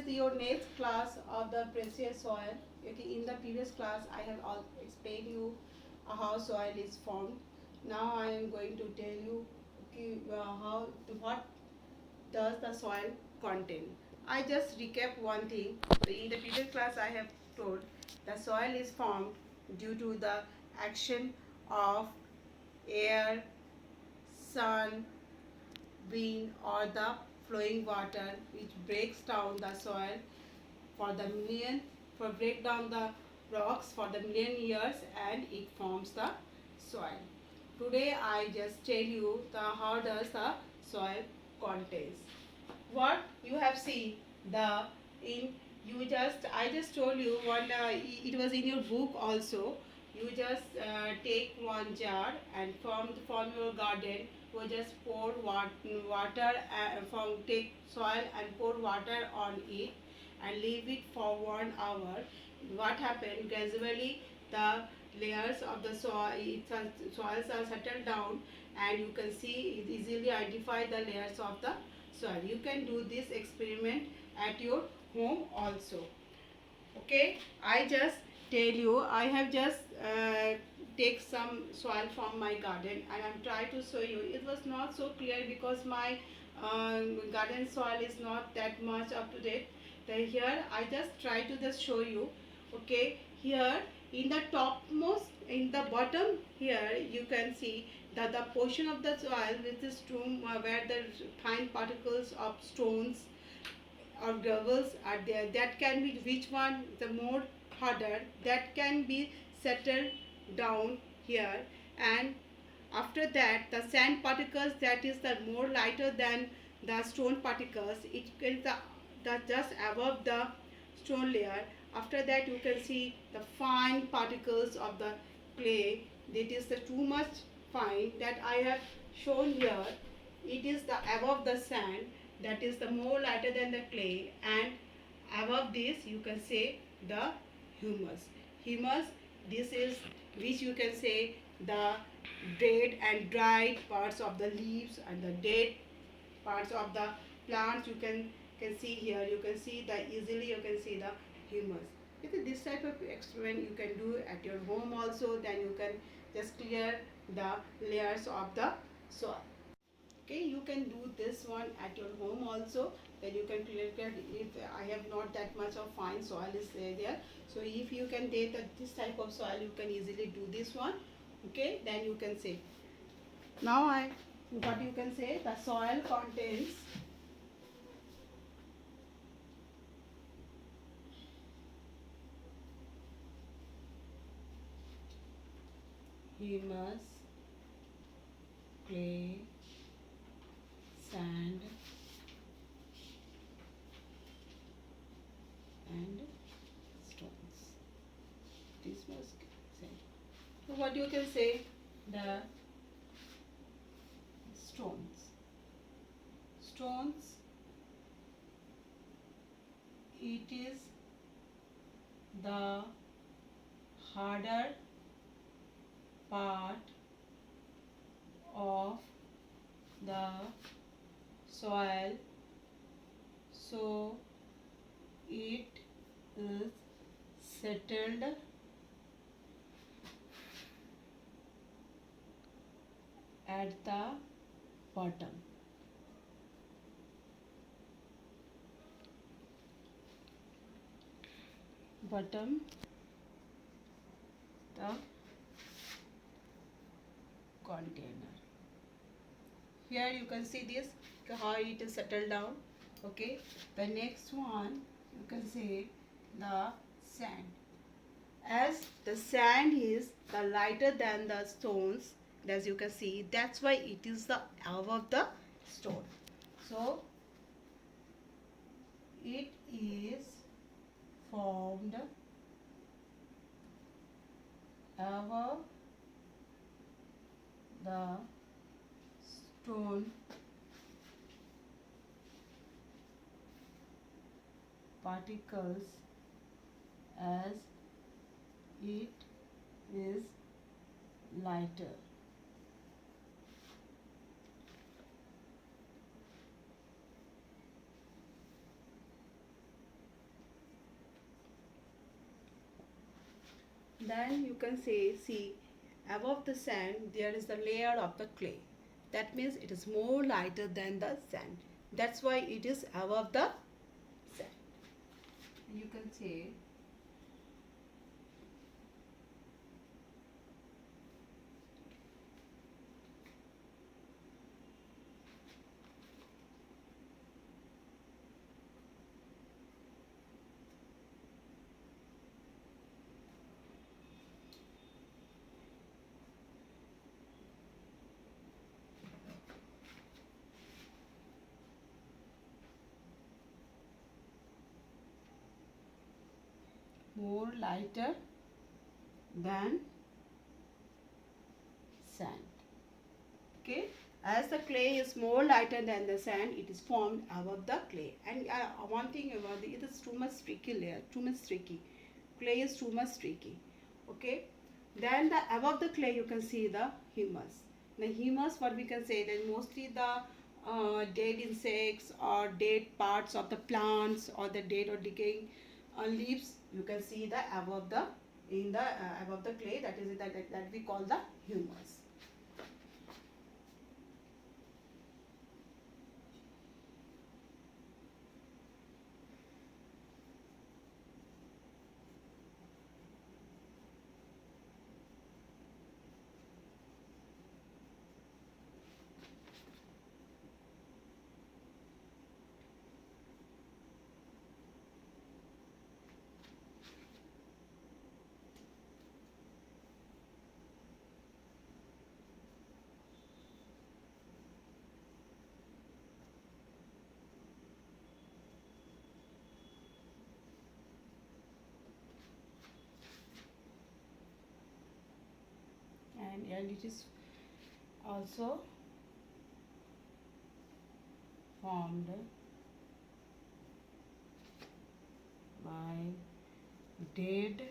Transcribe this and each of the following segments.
is your next class of the precious soil. Okay, in the previous class, I have all explained you how soil is formed. Now I am going to tell you okay, how what does the soil contain. I just recap one thing. In the previous class, I have told the soil is formed due to the action of air, sun, wind, or the flowing water, which breaks down the soil for the million for break down the rocks for the million years, and it forms the soil. Today I just tell you the how does the soil contains. What you have seen the in you just I just told you one it was in your book also. You just take one jar and from your garden you just pour water from take soil and pour water on it and leave it for 1 hour. What happened gradually the layers of the soils are settled down, and you can see easily identify the layers of the soil. You can do this experiment at your home also. Okay, I just tell you I have just take some soil from my garden and I'm trying to show you. It was not so clear because my garden soil is not that much up to date. Then here I just try to just show you. Okay, here in the topmost in the bottom here you can see that the portion of the soil with the stone where the fine particles of stones or gravels are there, that can be which one the more harder, that can be settled down here. And after that the sand particles, that is the more lighter than the stone particles, it is the just above the stone layer. After that you can see the fine particles of the clay, that is the too much fine that I have shown here. It is the above the sand, that is the more lighter than the clay, and above this you can say the humus. Humus, this is which you can say the dead and dried parts of the leaves and the dead parts of the plants. You can see here, you can see the easily you can see the humus. If this type of experiment you can do at your home also, then you can just clear the layers of the soil. Okay, you can do this one at your home also. Then you can clear if I have not that much of fine soil is there. So if you can take this type of soil, you can easily do this one. Okay, then you can say now what you can say the soil contains humus, clay, sand, and stones. This was said. So what you can say the stones. Stones, it is the harder part of the soil, so it is settled at the bottom. Bottom the container. Here you can see this how it is settled down. Okay, the next one you can say the sand. As the sand is the lighter than the stones, as you can see, that's why it is the above the stone. So it is formed above the stone particles as it is lighter. Then you can say, see, above the sand there is a layer of the clay. That means it is more lighter than the sand. That's why it is above the sand. You can say, more lighter than sand. Okay, as the clay is more lighter than the sand, it is formed above the clay. And one thing about it is too much tricky layer, too much tricky. Clay is too much tricky. Okay, then the above the clay you can see the humus. The humus, what we can say, that mostly the dead insects or dead parts of the plants or the dead or decaying leaves, you can see the above the above the clay, that is that we call the humus. And it is also formed by dead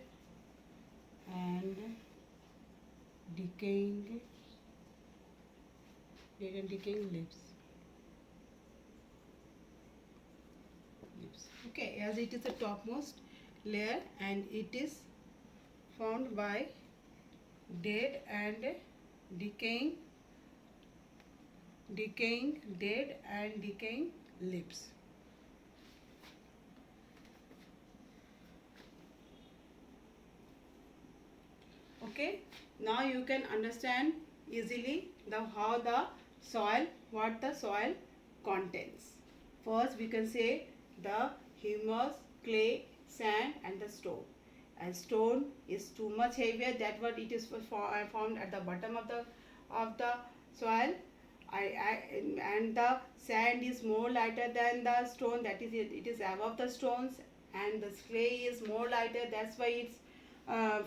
and decaying leaves. Okay, as it is the topmost layer and it is formed by dead and decaying dead and decaying leaves. Okay, now you can understand easily the how the soil, what the soil contains. First we can say the humus, clay, sand and the stone. And stone is too much heavier, that what it is formed at the bottom of the soil. And the sand is more lighter than the stone, that is it is above the stones. And the clay is more lighter, that's why it's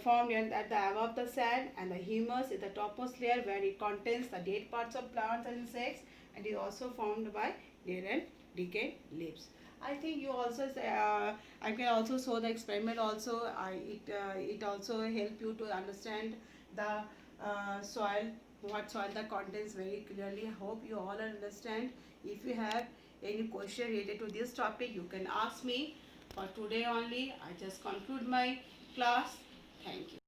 formed at the above the sand. And the humus is the topmost layer where it contains the dead parts of plants and insects, and is also formed by dead and decayed leaves. I think you also I can also show the experiment also. It also help you to understand the soil, what soil that contains very clearly. I hope you all understand. If you have any question related to this topic, you can ask me. For today only, I just conclude my class. Thank you.